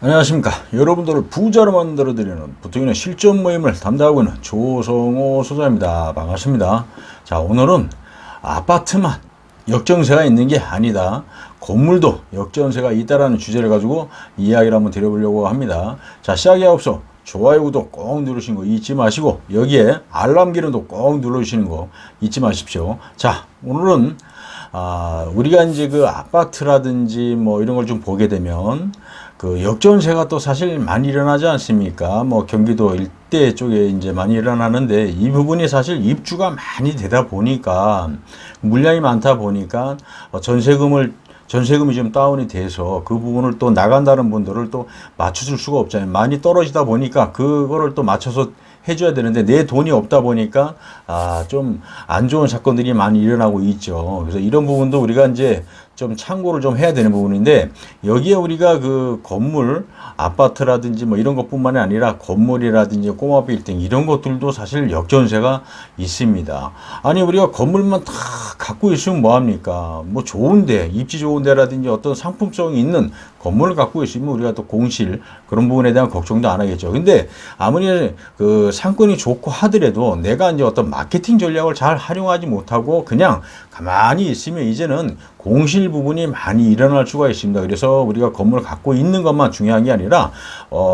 안녕하십니까. 여러분들을 부자로 만들어드리는 부통인의 실전 모임을 담당하고 있는 조성호 소장입니다. 반갑습니다. 자, 오늘은 아파트만 역전세가 있는 게 아니다, 건물도 역전세가 있다라는 주제를 가지고 이야기를 한번 드려보려고 합니다. 자, 시작에 앞서 좋아요, 구독 꼭 누르시는 거 잊지 마시고, 여기에 알람 기능도 꼭 눌러주시는 거 잊지 마십시오. 자, 오늘은 우리가 이제 그 아파트라든지 뭐 이런 걸 좀 보게 되면 그 역전세가 또 사실 많이 일어나지 않습니까? 뭐 경기도 일대 쪽에 이제 많이 일어나는데, 이 부분이 사실 입주가 많이 되다 보니까, 물량이 많다 보니까 전세금이 좀 다운이 돼서 그 부분을 또 나간다는 분들을 또 맞춰줄 수가 없잖아요. 많이 떨어지다 보니까 그거를 또 맞춰서 해줘야 되는데, 내 돈이 없다 보니까 좀 안 좋은 사건들이 많이 일어나고 있죠. 그래서 이런 부분도 우리가 이제 좀 참고를 좀 해야 되는 부분인데, 여기에 우리가 그 건물, 아파트라든지 뭐 이런 것뿐만이 아니라 건물이라든지 꼬마 빌딩 이런 것들도 사실 역전세가 있습니다. 아니, 우리가 건물만 다 갖고 있으면 뭐합니까? 뭐 좋은데, 입지 좋은 데라든지 어떤 상품성이 있는 건물을 갖고 있으면 우리가 또 공실 그런 부분에 대한 걱정도 안 하겠죠. 근데 아무리 그 상권이 좋고 하더라도 내가 이제 어떤 마케팅 전략을 잘 활용하지 못하고 그냥 가만히 있으면 이제는 공실 부분이 많이 일어날 수가 있습니다. 그래서 우리가 건물을 갖고 있는 것만 중요한 게 아니라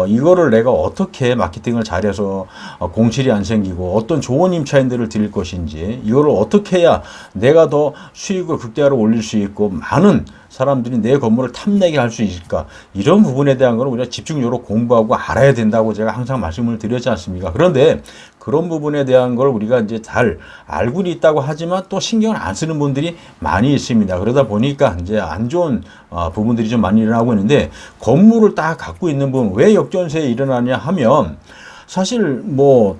이거를 내가 어떻게 마케팅을 잘해서 공실이 안 생기고 어떤 좋은 임차인들을 드릴 것인지, 이거를 어떻게 해야 내가 더 수익을 극대화로 올릴 수 있고 많은 사람들이 내 건물을 탐내게 할 수 있을까, 이런 부분에 대한 걸 우리가 집중적으로 공부하고 알아야 된다고 제가 항상 말씀을 드렸지 않습니까? 그런데 그런 부분에 대한 걸 우리가 이제 잘 알고 있다고 하지만 또 신경을 안 쓰는 분들이 많이 있습니다. 그러다 보니까 이제 안 좋은 부분들이 좀 많이 일어나고 있는데, 건물을 딱 갖고 있는 분 왜 역전세에 일어나냐 하면, 사실 뭐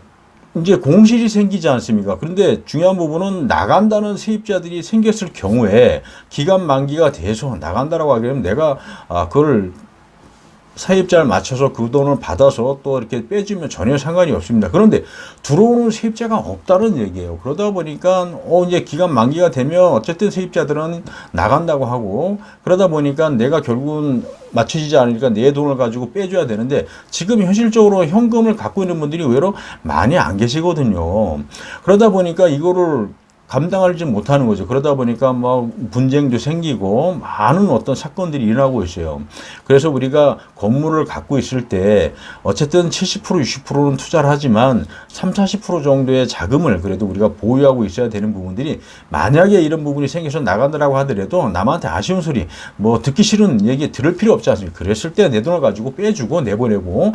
이제 공실이 생기지 않습니까? 그런데 중요한 부분은 나간다는 세입자들이 생겼을 경우에 기간 만기가 돼서 나간다라고 하게 되면 내가 그걸 세입자를 맞춰서 그 돈을 받아서 또 이렇게 빼주면 전혀 상관이 없습니다. 그런데 들어오는 세입자가 없다는 얘기예요. 그러다 보니까 이제 기간 만기가 되면 어쨌든 세입자들은 나간다고 하고, 그러다 보니까 내가 결국은 맞춰지지 않으니까 내 돈을 가지고 빼줘야 되는데, 지금 현실적으로 현금을 갖고 있는 분들이 의외로 많이 안 계시거든요. 그러다 보니까 이거를 감당하지 못하는 거죠. 그러다 보니까 뭐 분쟁도 생기고 많은 어떤 사건들이 일어나고 있어요. 그래서 우리가 건물을 갖고 있을 때 어쨌든 70% 60%는 투자를 하지만 30-40% 정도의 자금을 그래도 우리가 보유하고 있어야 되는 부분들이, 만약에 이런 부분이 생겨서 나간다라고 하더라도 남한테 아쉬운 소리, 뭐 듣기 싫은 얘기 들을 필요 없지 않습니까? 그랬을 때 내 돈을 가지고 빼주고 내보내고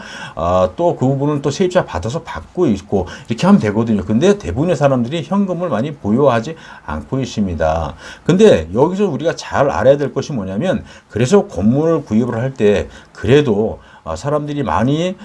또 그 부분은 또 세입자 받아서 받고 있고 이렇게 하면 되거든요. 근데 대부분의 사람들이 현금을 많이 하지 않고 있습니다. 근데 여기서 우리가 잘 알아야 될 것이 뭐냐면, 그래서 건물을 구입을 할 때 그래도 사람들이 많이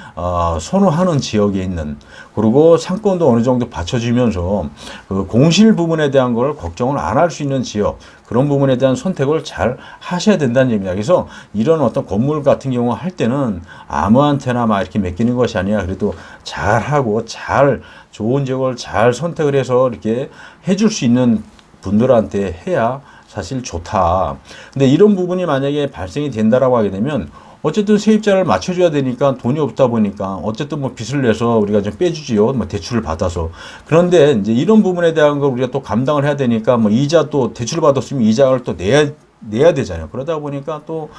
선호하는 지역에 있는, 그리고 상권도 어느 정도 받쳐주면서 그 공실 부분에 대한 걸 걱정을 안 할 수 있는 지역, 그런 부분에 대한 선택을 잘 하셔야 된다는 얘기입니다. 그래서 이런 어떤 건물 같은 경우 할 때는 아무한테나 막 이렇게 맡기는 것이 아니라 그래도 잘하고 잘 좋은 지역을 잘 선택을 해서 이렇게 해줄 수 있는 분들한테 해야 사실 좋다. 근데 이런 부분이 만약에 발생이 된다라고 하게 되면 어쨌든 세입자를 맞춰줘야 되니까 돈이 없다 보니까 어쨌든 뭐 빚을 내서 우리가 좀 빼주지요. 뭐 대출을 받아서. 그런데 이제 이런 부분에 대한 걸 우리가 또 감당을 해야 되니까 뭐 이자, 또 대출을 받았으면 이자를 또 내야 되잖아요. 그러다 보니까 또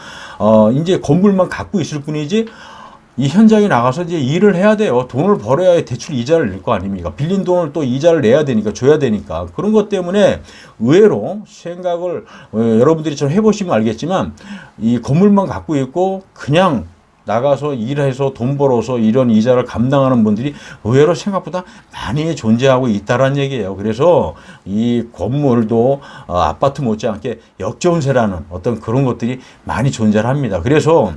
이제 건물만 갖고 있을 뿐이지 이 현장에 나가서 이제 일을 해야 돼요. 돈을 벌어야 대출 이자를 낼 거 아닙니까? 빌린 돈을 또 이자를 내야 되니까, 줘야 되니까. 그런 것 때문에 의외로 생각을 여러분들이 좀 해보시면 알겠지만, 이 건물만 갖고 있고 그냥 나가서 일해서 돈 벌어서 이런 이자를 감당하는 분들이 의외로 생각보다 많이 존재하고 있다는 얘기예요. 그래서 이 건물도 아파트 못지않게 역전세라는 어떤 그런 것들이 많이 존재합니다. 그래서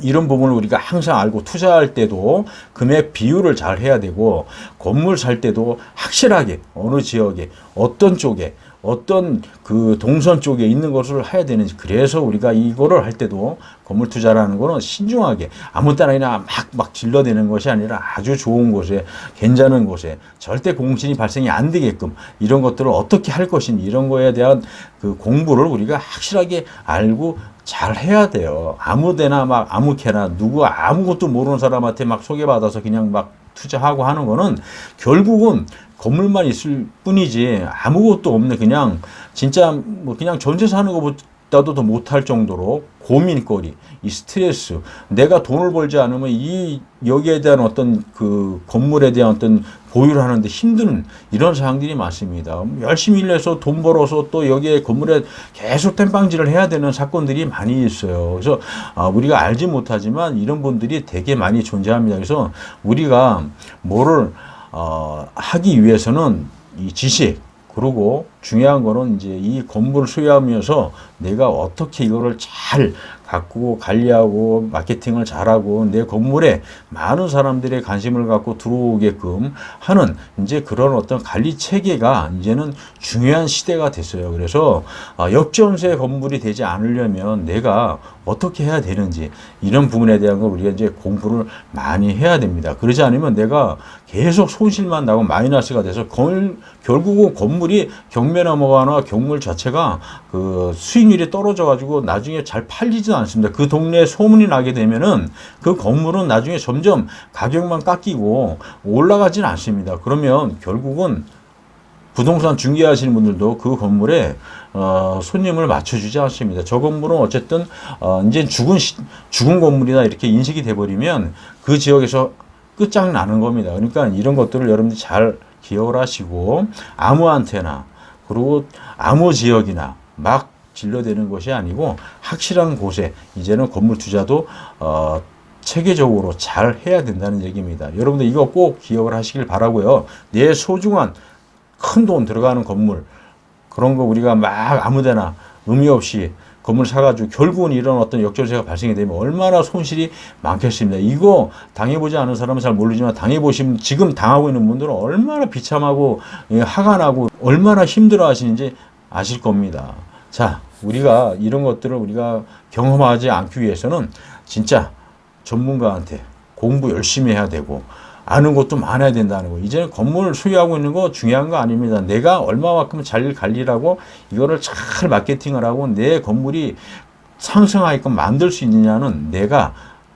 이런 부분을 우리가 항상 알고, 투자할 때도 금액 비율을 잘 해야 되고, 건물 살 때도 확실하게 어느 지역에 어떤 쪽에 어떤 그 동선 쪽에 있는 것을 해야 되는지. 그래서 우리가 이거를 할 때도 건물 투자라는 거는 신중하게 아무 때나 그냥 막 질러대는 것이 아니라 아주 좋은 곳에, 괜찮은 곳에, 절대 공신이 발생이 안 되게끔 이런 것들을 어떻게 할 것인지 이런 거에 대한 그 공부를 우리가 확실하게 알고 잘 해야 돼요. 아무데나 막 아무캐나 누구 아무것도 모르는 사람한테 막 소개받아서 그냥 막 투자하고 하는 거는 결국은 건물만 있을 뿐이지 아무것도 없네. 그냥 진짜 뭐 그냥 전세 사는 것보다도 더 못할 정도로 고민거리, 이 스트레스, 내가 돈을 벌지 않으면 이 여기에 대한 어떤 그 건물에 대한 어떤 보유를 하는데 힘든 이런 사항들이 많습니다. 열심히 일해서 돈 벌어서 또 여기에 건물에 계속 땜빵질을 해야 되는 사건들이 많이 있어요. 그래서 우리가 알지 못하지만 이런 분들이 되게 많이 존재합니다. 그래서 우리가 뭐를 하기 위해서는 이 지식, 그리고 중요한 거는 이제 이 건물을 소유하면서 내가 어떻게 이거를 잘 가꾸고 관리하고 마케팅을 잘하고 내 건물에 많은 사람들의 관심을 갖고 들어오게끔 하는 이제 그런 어떤 관리 체계가 이제는 중요한 시대가 됐어요. 그래서 역전세 건물이 되지 않으려면 내가 어떻게 해야 되는지 이런 부분에 대한 걸 우리가 이제 공부를 많이 해야 됩니다. 그러지 않으면 내가 계속 손실만 나고 마이너스가 돼서 결국은 건물이 경매 넘어가나 경물 자체가 그 수익률이 떨어져 가지고 나중에 잘 팔리지도 않습니다. 그 동네에 소문이 나게 되면은 그 건물은 나중에 점점 가격만 깎이고 올라가지는 않습니다. 그러면 결국은 부동산 중개하시는 분들도 그 건물에 손님을 맞춰주지 않습니다. 저 건물은 어쨌든 이제 죽은 건물이다 이렇게 인식이 돼버리면 그 지역에서 끝장나는 겁니다. 그러니까 이런 것들을 여러분들이 잘 기억을 하시고 아무한테나 그리고 아무 지역이나 막 진로되는 것이 아니고 확실한 곳에 이제는 건물 투자도 체계적으로 잘 해야 된다는 얘기입니다. 여러분들 이거 꼭 기억을 하시길 바라고요. 내 소중한 큰 돈 들어가는 건물 그런 거 우리가 막 아무데나 의미 없이 건물 사가지고 결국은 이런 어떤 역전세가 발생이 되면 얼마나 손실이 많겠습니다. 이거 당해보지 않은 사람은 잘 모르지만 당해보시면 지금 당하고 있는 분들은 얼마나 비참하고 화가 나고 얼마나 힘들어 하시는지 아실 겁니다. 자, 우리가 이런 것들을 우리가 경험하지 않기 위해서는 진짜 전문가한테 공부 열심히 해야 되고 아는 것도 많아야 된다는 거. 이제는 건물을 소유하고 있는 거 중요한 거 아닙니다. 내가 얼마만큼 잘 관리하고 이거를 잘 마케팅을 하고 내 건물이 상승하게끔 만들 수 있느냐는 내가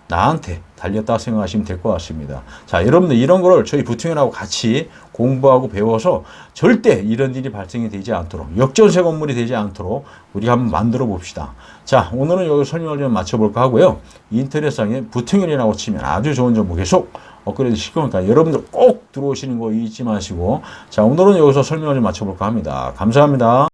나한테 달렸다 생각하시면 될 것 같습니다. 자, 여러분들 이런 거를 저희 부팅원하고 같이 공부하고 배워서 절대 이런 일이 발생이 되지 않도록 역전세 건물이 되지 않도록 우리가 한번 만들어 봅시다. 자, 오늘은 여기 설명을 좀 마쳐볼까 하고요. 인터넷상에 부팅원이라고 치면 아주 좋은 정보 계속 업그레이드 시킬 거니까 여러분들 꼭 들어오시는 거 잊지 마시고 자, 오늘은 여기서 설명을 좀 마쳐볼까 합니다. 감사합니다.